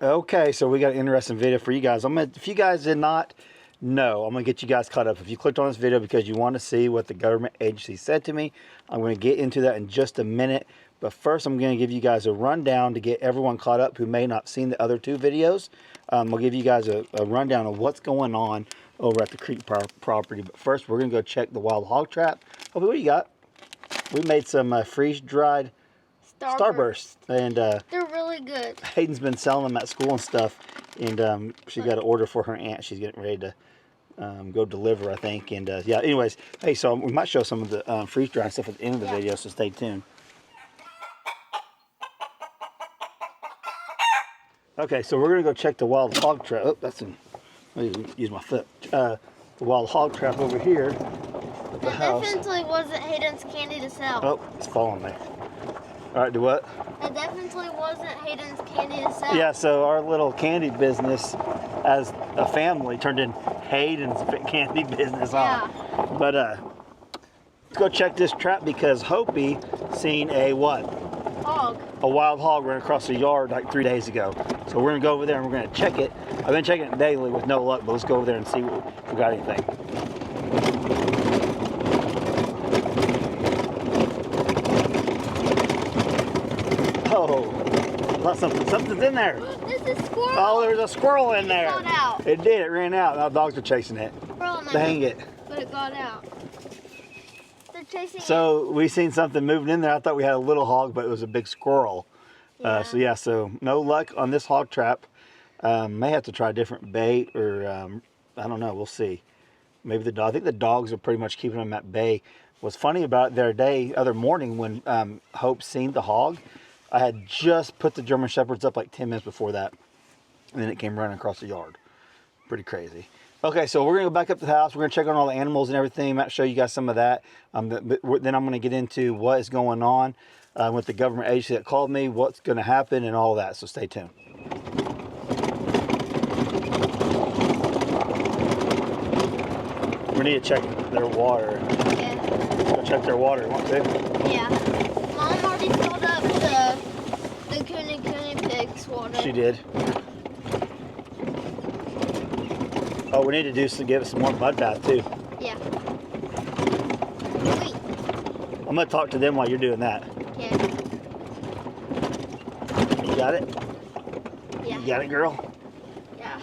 Okay, so we got an interesting video for you guys. If you guys did not know, I'm gonna get you guys caught up. If you clicked on this video because you want to see what the government agency said to me, I'm gonna get into that in just a minute. But first, I'm gonna give you guys a rundown to get everyone caught up who may not seen the other two videos. I'll give you guys a rundown of what's going on over at the creek property. But first, we're gonna go check the wild hog trap. Oh, what do you got? We made some freeze-dried Starbursts, and they're really good. Hayden's been selling them at school and stuff, and she got an order for her aunt. She's getting ready to go deliver, I think. And yeah, anyways, hey, so we might show some of the freeze drying stuff at the end of the video, so stay tuned. Okay, so we're gonna go check the wild hog trap. Oh, that's an. Let me use my foot. The wild hog trap over here at the house. Definitely wasn't Hayden's candy to sell. Oh, it's falling there. All right, do what? It definitely wasn't Hayden's candy to sell. Yeah, so our little candy business as a family turned in Hayden's candy business on. Yeah. But let's go check this trap because Hopi seen a what? Hog. A wild hog run across the yard like 3 days ago. So we're gonna go over there and we're gonna check it. I've been checking it daily with no luck, but let's go over there and see if we got anything. Oh, something's in there. This is squirrel. Oh, there's a squirrel in there. It got out. It did. It ran out. Now dogs are chasing it. Dang it. But it got out. They're chasing it. So we seen something moving in there. I thought we had a little hog, but it was a big squirrel. Yeah. So no luck on this hog trap. May have to try a different bait or I don't know. We'll see. Maybe I think the dogs are pretty much keeping them at bay. What's funny about the other morning when Hope seen the hog, I had just put the German Shepherds up like 10 minutes before that. And then it came running across the yard. Pretty crazy. Okay, so we're going to go back up to the house. We're going to check on all the animals and everything. Might show you guys some of that. Then I'm going to get into what is going on with the government agency that called me, what's going to happen, and all that. So stay tuned. We need to check their water. Yeah. Go check their water. Want to? Yeah. Mom already filled up the Cooney pig's water. She did. Oh, we need to give it some more mud bath too. Yeah. Wait. I'm gonna talk to them while you're doing that. Yeah. You got it? Yeah. You got it, girl? Yeah.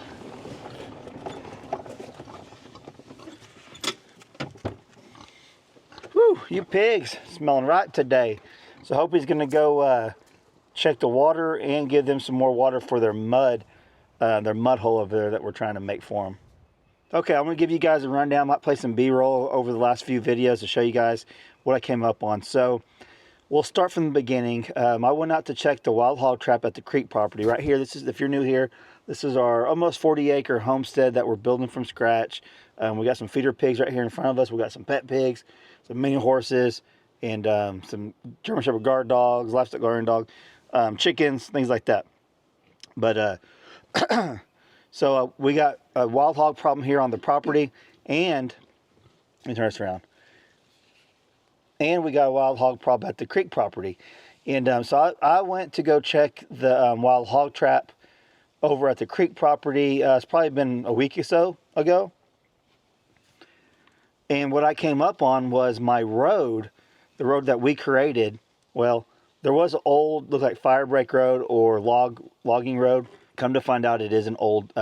Whew, you pigs smelling right today. So I hope he's gonna go check the water and give them some more water for their mud hole over there that we're trying to make for them. Okay, I'm gonna give you guys a rundown. I might play some B-roll over the last few videos to show you guys what I came up on. So we'll start from the beginning. I went out to check the wild hog trap at the creek property right here. If you're new here, this is our almost 40-acre homestead that we're building from scratch. We got some feeder pigs right here in front of us. We got some pet pigs, some mini horses, and some German Shepherd guard dogs, livestock guardian dog, chickens, things like that. But so we got a wild hog problem here on the property, and let me turn this around. And we got a wild hog problem at the creek property. And so I went to go check the wild hog trap over at the creek property. It's probably been a week or so ago. And what I came up on was my road, the road that we created. Well, there was an old, looked like fire break road or logging road. Come to find out, it is an old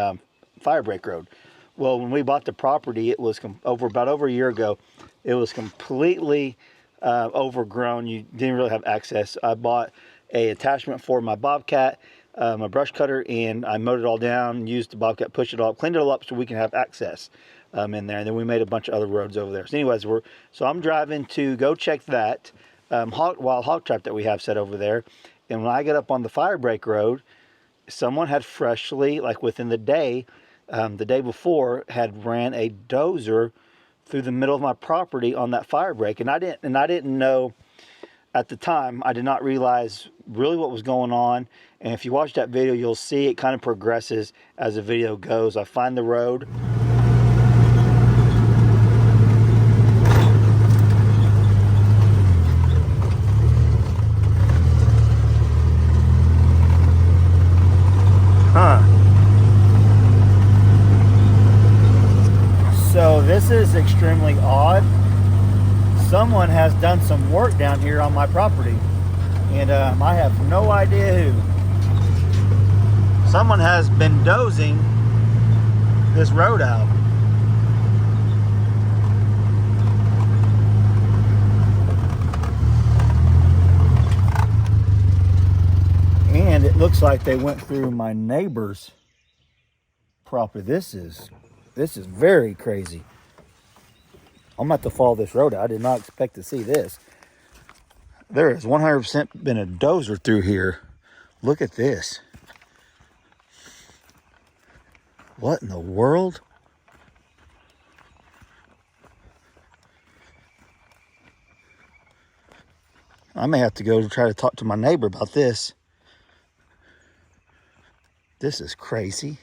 fire break road. Well, when we bought the property, it was about over a year ago. It was completely overgrown. You didn't really have access. I bought a attachment for my Bobcat, my brush cutter, and I mowed it all down, used the Bobcat, pushed it all up, cleaned it all up so we can have access in there. And then we made a bunch of other roads over there. So anyways, so I'm driving to go check that wild hog trap that we have set over there. And when I get up on the fire break road, someone had freshly, like within the day before, had ran a dozer through the middle of my property on that fire break. And I didn't know at the time. I did not realize really what was going on. And if you watch that video, you'll see it kind of progresses as the video goes. I find the road. Huh. extremely odd. Someone has done some work down here on my property, and I have no idea who. Someone has been dozing this road out. And it looks like they went through my neighbor's property. This is very crazy. I'm about to follow this road out. I did not expect to see this. There has 100% been a dozer through here. Look at this. What in the world? I may have to go try to talk to my neighbor about this. This is crazy.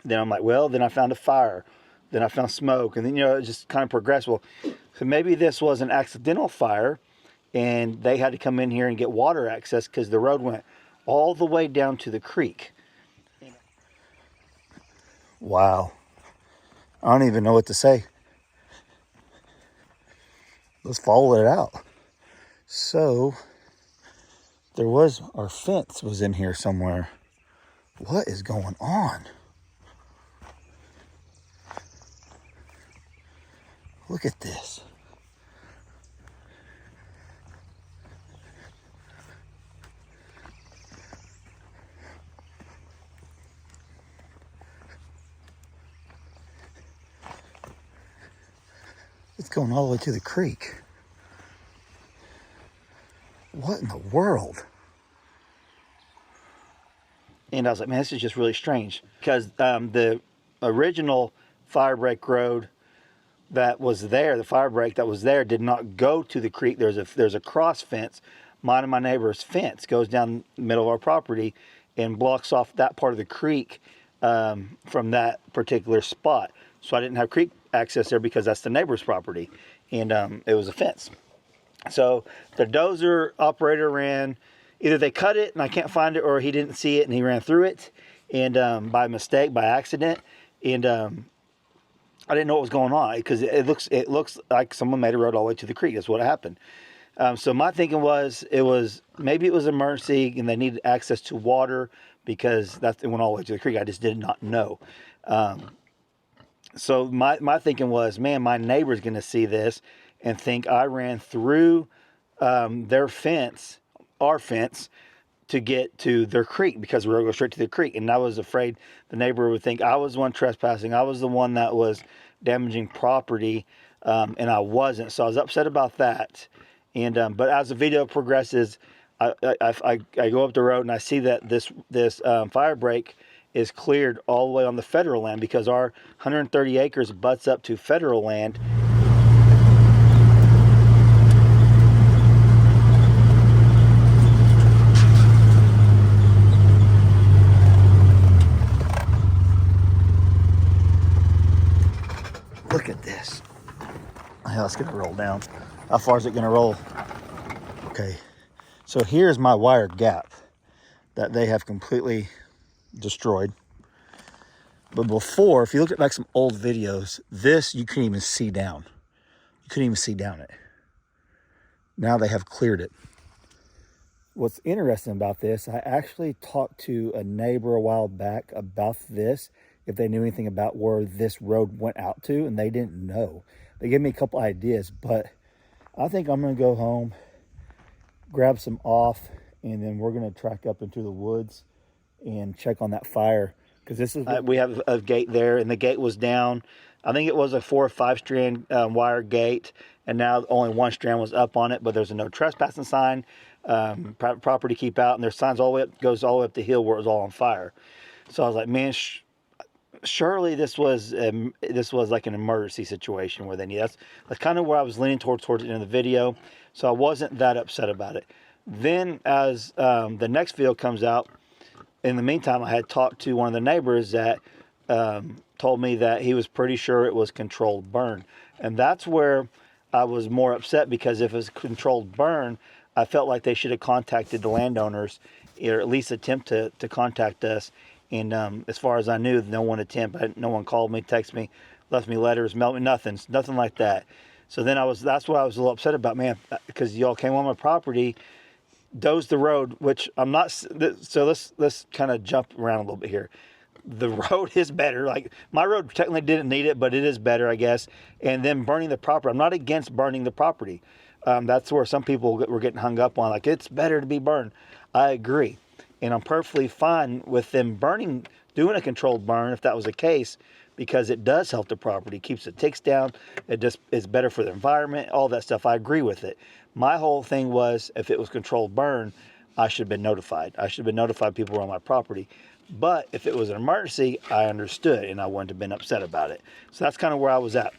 Then I'm like, well, then I found a fire. Then I found smoke. And then, it just kind of progressed. Well, so maybe this was an accidental fire and they had to come in here and get water access because the road went all the way down to the creek. Wow. I don't even know what to say. Let's follow it out. So, our fence was in here somewhere. What is going on? Look at this. It's going all the way to the creek. What in the world? And I was like, man, this is just really strange. Because the original fire break road that was there, the fire break that was there, did not go to the creek. There's a cross fence. Mine and my neighbor's fence goes down the middle of our property and blocks off that part of the creek from that particular spot. So I didn't have creek access there because that's the neighbor's property. And it was a fence. So the dozer operator ran, either they cut it and I can't find it, or he didn't see it and he ran through it, and by mistake, by accident. And I didn't know what was going on because it looks like someone made a road all the way to the creek. That's what happened. So my thinking was maybe it was an emergency and they needed access to water because it went all the way to the creek. I just did not know. So my thinking was, man, my neighbor's going to see this and think I ran through their fence, our fence, to get to their creek because we were going to go straight to the creek. And I was afraid the neighbor would think I was the one trespassing. I was the one that was damaging property, and I wasn't. So I was upset about that. And but as the video progresses, I go up the road and I see that this fire break is cleared all the way on the federal land because our 130 acres butts up to federal land. Look at this. Yeah, it's gonna roll down. How far is it gonna roll? Okay, so here's my wire gap that they have completely destroyed. But before, if you look at like some old videos, this you couldn't even see down. You couldn't even see down it. Now they have cleared it. What's interesting about this, I actually talked to a neighbor a while back about this, if they knew anything about where this road went out to, and they didn't know. They gave me a couple ideas, but I think I'm gonna go home, grab some off, and then we're gonna track up into the woods and check on that fire. Because this is we have a gate there, and the gate was down. I think it was a 4 or 5 strand wire gate, and now only 1 strand was up on it. But there's a no trespassing sign, private property keep out, and there's signs all the way up, goes all the way up the hill where it was all on fire. So I was like, man, surely this was like an emergency situation where they need. That's kind of where I was leaning towards the end of the video. So I wasn't that upset about it. Then as the next video comes out, in the meantime, I had talked to one of the neighbors that told me that he was pretty sure it was controlled burn. And that's where I was more upset, because if it was controlled burn, I felt like they should have contacted the landowners, or at least attempt to contact us. And as far as I knew, no one called me, texted me, left me letters, mailed me nothing like that. So then that's what I was a little upset about, man, because y'all came on my property, dozed the road, which I'm not. So let's kind of jump around a little bit here. The road is better. Like, my road technically didn't need it, but it is better, I guess. And then burning the property. I'm not against burning the property. That's where some people were getting hung up on. Like, it's better to be burned. I agree. And I'm perfectly fine with them doing a controlled burn if that was the case, because it does help the property, keeps the ticks down. It just is better for the environment, all that stuff. I agree with it. My whole thing was, if it was controlled burn, I should have been notified. I should have been notified people were on my property. But if it was an emergency, I understood, and I wouldn't have been upset about it. So that's kind of where I was at.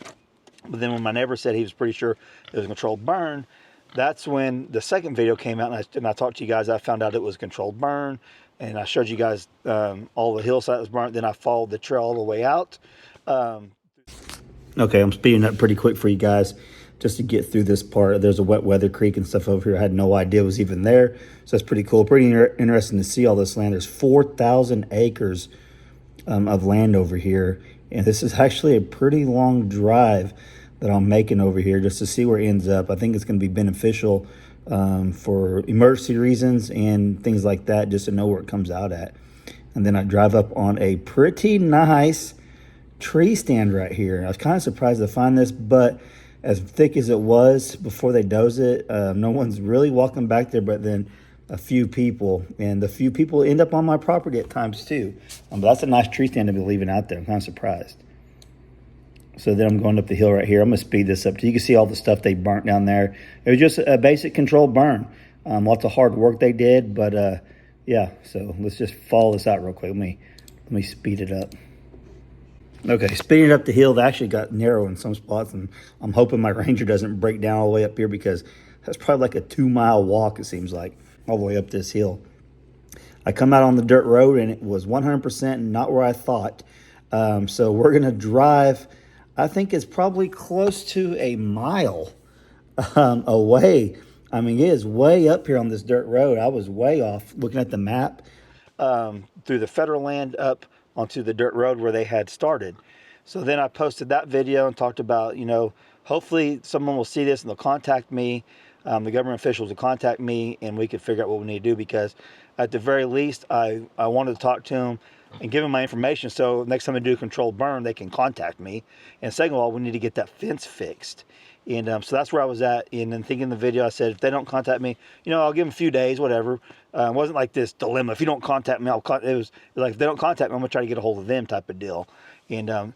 But then when my neighbor said he was pretty sure it was a controlled burn, that's when the second video came out, and I talked to you guys. I found out it was a controlled burn, and I showed you guys all the hillside was burnt. Then I followed the trail all the way out. Okay, I'm speeding up pretty quick for you guys just to get through this part. There's a wet weather creek and stuff over here. I had no idea it was even there. So that's pretty cool. Pretty interesting to see all this land. There's 4,000 acres of land over here. And this is actually a pretty long drive that I'm making over here just to see where it ends up. I think it's going to be beneficial for emergency reasons and things like that, just to know where it comes out at. And then I drive up on a pretty nice tree stand right here. I was kind of surprised to find this, but as thick as it was before they dozed it, no one's really walking back there, but then a few people, and the few people end up on my property at times too. But that's a nice tree stand to be leaving out there. I'm kind of surprised. So then I'm going up the hill right here. I'm going to speed this up so you can see all the stuff they burnt down there. It was just a basic controlled burn. Lots of hard work they did, but yeah. So let's just follow this out real quick. Let me speed it up. Okay, speeding up the hill, they actually got narrow in some spots, and I'm hoping my Ranger doesn't break down all the way up here, because that's probably like a 2-mile walk, it seems like, all the way up this hill. I come out on the dirt road, and it was 100% not where I thought. So we're going to drive, I think it's probably close to a mile away. I mean, it is way up here on this dirt road. I was way off looking at the map through the federal land up onto the dirt road where they had started. So then I posted that video and talked about, hopefully someone will see this and they'll contact me. The government officials will contact me, and we can figure out what we need to do, because at the very least, I wanted to talk to them and give them my information, so next time I do a controlled burn, they can contact me. And second of all, we need to get that fence fixed. And so that's where I was at. And then thinking the video, I said, if they don't contact me, I'll give them a few days, whatever. It wasn't like this dilemma. If you don't contact me, it was like, if they don't contact me, I'm going to try to get a hold of them type of deal. And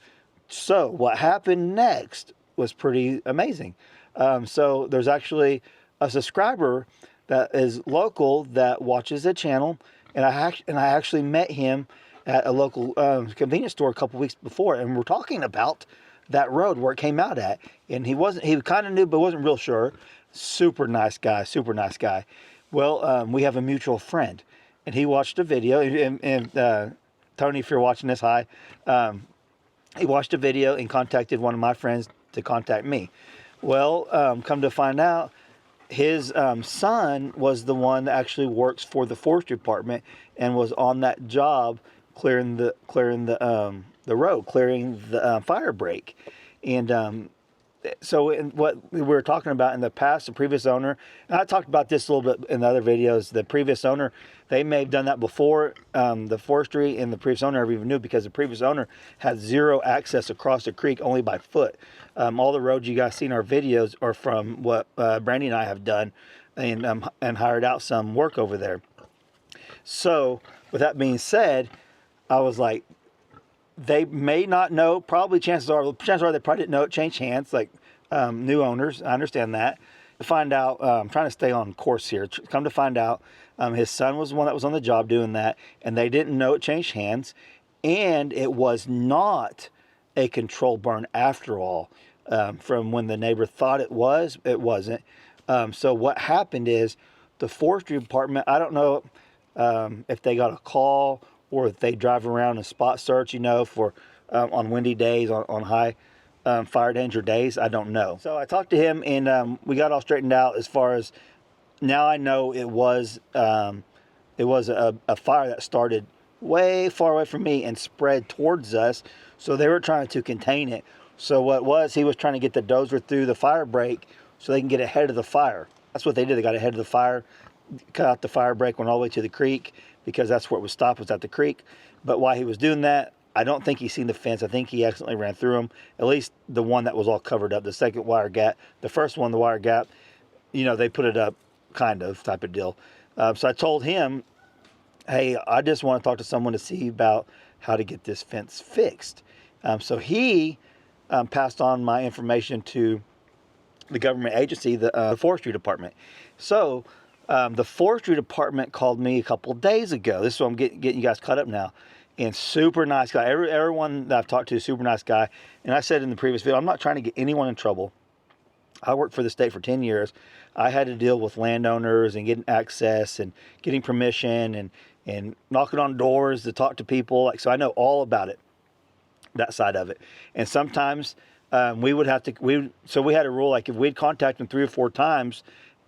so what happened next was pretty amazing. So there's actually a subscriber that is local that watches the channel. And I actually met him at a local convenience store a couple weeks before. And we're talking about that road where it came out at. And he kind of knew, but wasn't real sure. Super nice guy. Well, we have a mutual friend, and he watched a video, and Tony, if you're watching this, hi. He watched a video and contacted one of my friends to contact me. Well, come to find out, his son was the one that actually works for the forestry department and was on that job clearing the road, clearing the fire break. And so what we were talking about in the past, the previous owner, and I talked about this a little bit in the other videos, the previous owner, they may have done that before the forestry, and the previous owner never even knew, because the previous owner had zero access across the creek, only by foot. All the roads you guys see in our videos are from what Brandy and I have done, and hired out some work over there. So with that being said, I was like, they may not know. Probably chances are they probably didn't know it changed hands, like new owners. I understand that. To find out, I'm trying to stay on course here. Come to find out, his son was the one that was on the job doing that, and they didn't know it changed hands, and it was not a controlled burn after all. From when the neighbor thought it was, it wasn't. So what happened is the forestry department, I don't know if they got a call or if they drive around and spot search, for on windy days, on high fire danger days. I don't know. So I talked to him, and we got all straightened out as far as, now I know it was a fire that started way far away from me and spread towards us. So they were trying to contain it. So what was, he was trying to get the dozer through the fire break so they can get ahead of the fire. That's what they did. They got ahead of the fire, cut out the fire break, went all the way to the creek because that's where it was stopped, was at the creek. But while he was doing that, I don't think he seen the fence. I think he accidentally ran through them. At least the one that was all covered up. The second wire gap, the first one, the wire gap, they put it up, kind of type of deal. So I told him, hey, I just want to talk to someone to see about how to get this fence fixed. So he passed on my information to the government agency, the forestry department. So the forestry department called me a couple of days ago. This is what I'm getting you guys caught up now. And super nice guy. Everyone that I've talked to, super nice guy. And I said in the previous video, I'm not trying to get anyone in trouble. I worked for the state for 10 years. I had to deal with landowners and getting access and getting permission and knocking on doors to talk to people. So I know all about it, that side of it. And sometimes we would have to, so we had a rule, like if we'd contact them 3 or 4 times,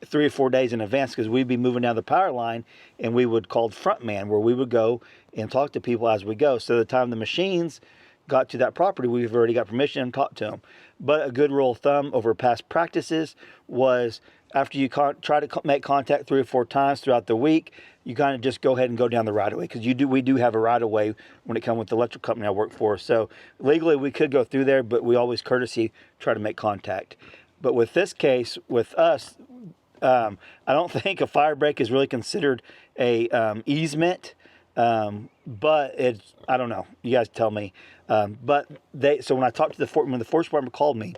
3 or 4 days in advance, because we'd be moving down the power line, and we would call front man, where we would go and talk to people as we go. So the time the machines got to that property, we've already got permission and talked to them. But a good rule of thumb over past practices was, after you try to make contact 3 or 4 times throughout the week, you kind of just go ahead and go down the right of way, because we do have a right of way when it comes with the electric company I work for. So legally we could go through there, but we always courtesy try to make contact. But with this case, with us, I don't think a fire break is really considered a easement, but it's, I don't know. You guys tell me. But so when I talked to when the forest department called me,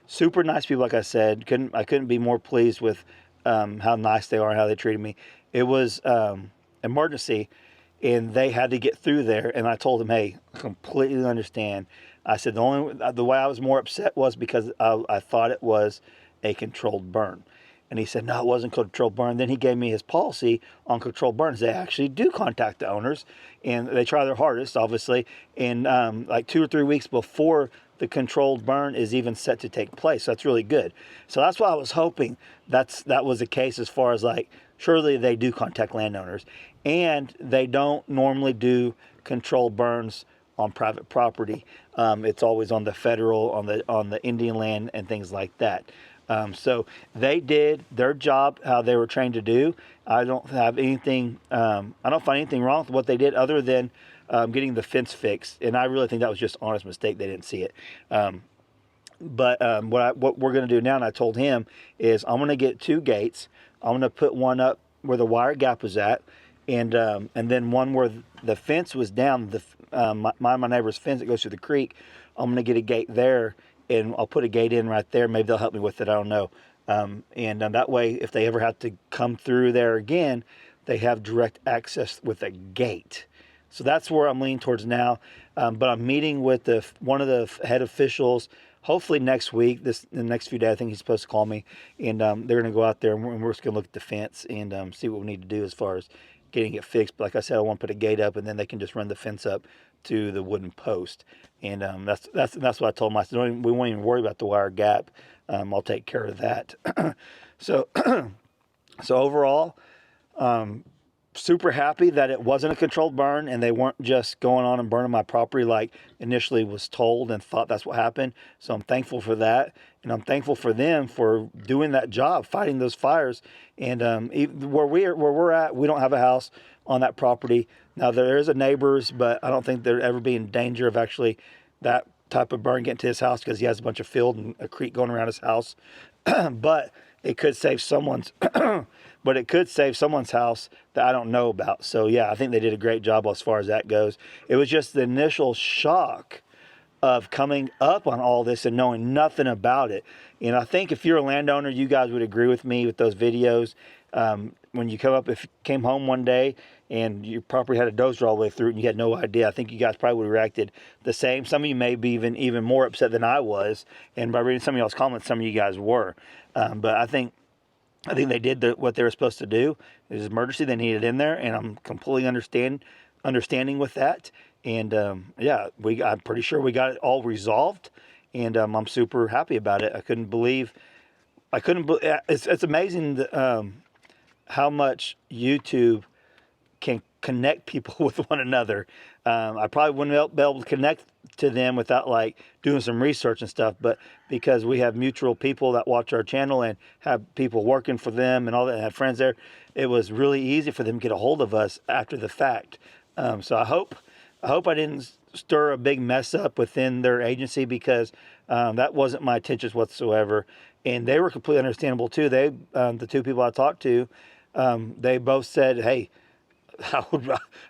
super nice people, like I said, I couldn't be more pleased with how nice they are and how they treated me. It was emergency, and they had to get through there. And I told them, hey, I completely understand. I said the way I was more upset was because I thought it was a controlled burn. And he said, no, it wasn't controlled burn. Then he gave me his policy on controlled burns. They actually do contact the owners, and they try their hardest, obviously. And like 2 or 3 weeks before the controlled burn is even set to take place. So that's really good. So that's why I was hoping that was the case, as far as like, surely they do contact landowners. And they don't normally do controlled burns on private property. It's always on the federal, on the Indian land and things like that. So they did their job how they were trained to do. I don't have anything, I don't find anything wrong with what they did, other than getting the fence fixed. And I really think that was just an honest mistake. They didn't see it. But what we're going to do now, and I told him, is I'm going to get 2 gates. I'm going to put one up where the wire gap was at, and then one where the fence was down, my neighbor's fence that goes through the creek. I'm going to get a gate there, and I'll put a gate in right there. Maybe they'll help me with it. I don't know. And that way, if they ever have to come through there again, they have direct access with a gate. So that's where I'm leaning towards now. But I'm meeting with one of the head officials, hopefully next week, in the next few days. I think he's supposed to call me. And they're going to go out there, and we're just going to look at the fence and see what we need to do as far as getting it fixed. But like I said, I want to put a gate up, and then they can just run the fence up to the wooden post. And that's what I told them. I said, we won't even worry about the wire gap. I'll take care of that. So overall, super happy that it wasn't a controlled burn, and they weren't just going on and burning my property like initially was told and thought that's what happened. So I'm thankful for that, and I'm thankful for them for doing that job, fighting those fires. And where we're at, we don't have a house on that property. Now there is a neighbor's, but I don't think there'd ever be in danger of actually that type of burn getting to his house, because he has a bunch of field and a creek going around his house. But it could save someone's house that I don't know about. So yeah, I think they did a great job as far as that goes. It was just the initial shock of coming up on all this and knowing nothing about it. And I think if you're a landowner, you guys would agree with me with those videos. When you if you came home one day and your property had a dozer all the way through it and you had no idea, I think you guys probably would have reacted the same. Some of you may be even more upset than I was. And by reading some of y'all's comments, some of you guys were. But I think they did what they were supposed to do. It was emergency. They needed in there, and I'm completely understanding with that. And yeah, I'm pretty sure we got it all resolved, and I'm super happy about it. I couldn't believe. It's amazing how much YouTube can connect people with one another. I probably wouldn't be able to connect to them without like doing some research and stuff, but because we have mutual people that watch our channel and have people working for them and all that, and have friends there, it was really easy for them to get a hold of us after the fact. So I hope I didn't stir a big mess up within their agency, because that wasn't my intentions whatsoever. And they were completely understandable too. They, the two people I talked to, they both said, hey,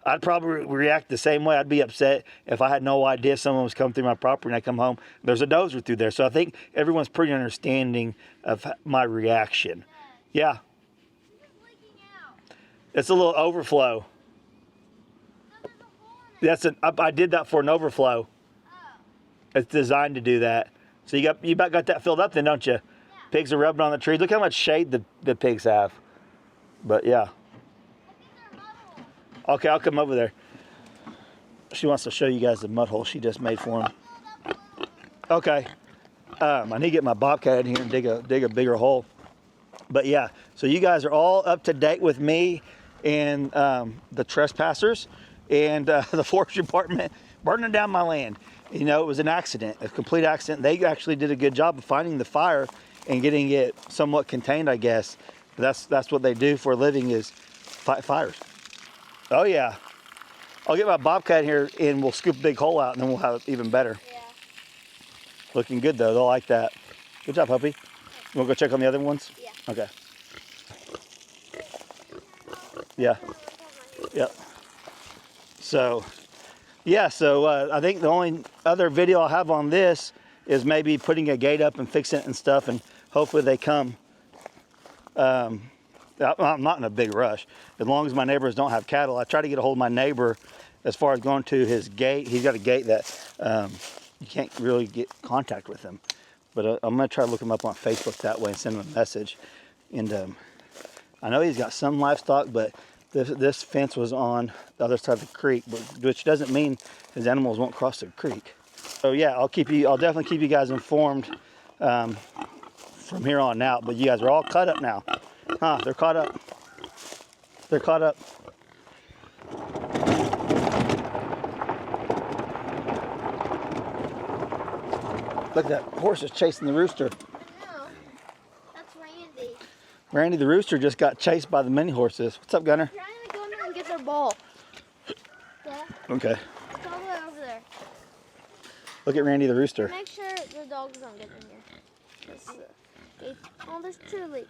I'd probably react the same way. I'd be upset if I had no idea someone was coming through my property and I come home, there's a dozer through there. So I think everyone's pretty understanding of my reaction. Yeah. It's a little overflow. I did that for an overflow. It's designed to do that. So you about got that filled up then, don't you? Yeah. Pigs are rubbing on the trees. Look how much shade the pigs have. But yeah. Okay, I'll come over there. She wants to show you guys the mud hole she just made for him. Okay. I need to get my bobcat in here and dig a bigger hole. But yeah, so you guys are all up to date with me and the trespassers and the forestry department burning down my land. You know, it was an accident, a complete accident. They actually did a good job of finding the fire and getting it somewhat contained, I guess. That's what they do for a living, is fight fires. Oh yeah. I'll get my bobcat here and we'll scoop a big hole out and then we'll have it even better. Yeah. Looking good though, they'll like that. Good job, puppy. You wanna go check on the other ones? Yeah. Okay. Yeah. Yep. So, yeah, so I think the only other video I'll have on this is maybe putting a gate up and fixing it and stuff, and hopefully they come. I'm not in a big rush. As long as my neighbors don't have cattle, I try to get a hold of my neighbor as far as going to his gate. He's got a gate that you can't really get contact with him. But I'm going to try to look him up on Facebook that way and send him a message. And I know he's got some livestock, but this fence was on the other side of the creek, which doesn't mean his animals won't cross the creek. So yeah, I'll definitely keep you guys informed from here on out. But you guys are all caught up now. Huh, they're caught up. They're caught up. Look, that horse is chasing the rooster. No, that's Randy. Randy the rooster just got chased by the mini horses. What's up, Gunner? I'm trying to go in there and get their ball. Yeah. Okay. It's all the way over there. Look at Randy the rooster. Make sure the dogs don't get in here. Oh, there's Truly.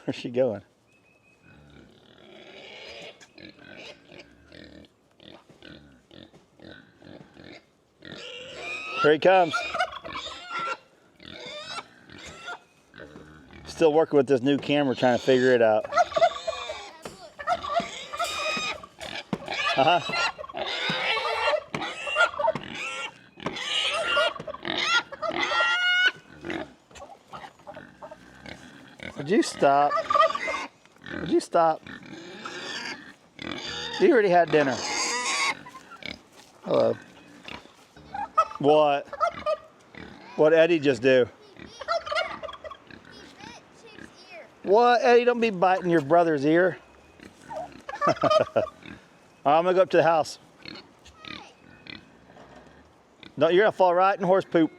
Where's she going? Here he comes. Still working with this new camera, trying to figure it out. Uh-huh. Would you stop? Would you stop? You already had dinner. Hello. What? What'd Eddie just do? What? Eddie, don't be biting your brother's ear. I'm gonna go up to the house. No, you're gonna fall right in horse poop.